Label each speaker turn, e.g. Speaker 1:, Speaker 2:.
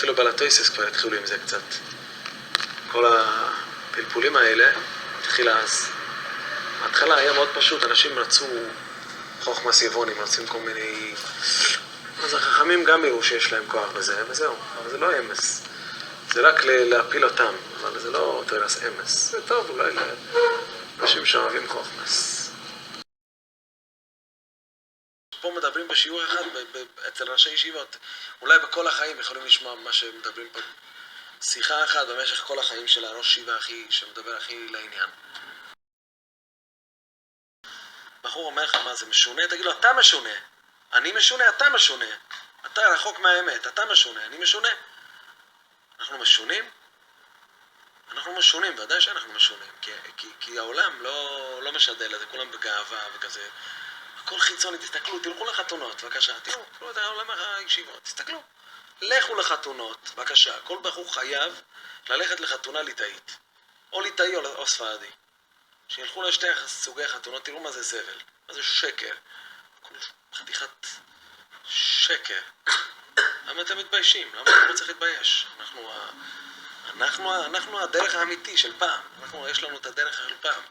Speaker 1: אפילו בלטויסס כבר התחילו עם זה קצת. כל הפלפולים האלה התחילה אז. ההתחלה היה מאוד פשוט, אנשים רצו חוכמה סיבונים, רצים כל מיני... אז החכמים גם יראו שיש להם כוח בזה, וזהו. אבל זה לא אמס. זה רק להפיל אותם, אבל זה לא תרס אמס. זה טוב אולי לאנשים שאוהבים חוכמס. פה מדברים בשיעור אחד, אצל ראשי ישיבות, אולי בכל החיים יכולים לשמוע מה שמדברים פה. שיחה אחת במשך כל החיים של הראש שיבה שמדבר הכי לעניין. בחור אומר לך מה זה משונה, תגיד לו אתה משונה. אני משונה, אתה משונה. אתה רחוק מהאמת, אתה משונה, אני משונה. אנחנו משונים? אנחנו משונים, ודאי שאנחנו משונים. כי העולם לא משדל לזה, כולם בגאווה וכזה. הכל חיצוני, תסתכלו, תלכו לחתונות, בבקשה. תראו את העולם הישיבות, תסתכלו. לכו לחתונות, בבקשה. כל בחור חייב ללכת לחתונה ליטאית. או ליטאי או ספרדי. שילכו לשתי סוגי חתונות, תראו מה זה זבל. מה זה שקר. חתיכת שקר. למה אתם מתביישים? למה אתם לא צריך להתבייש? אנחנו הדרך האמיתי של פעם. יש לנו את הדרך של פעם.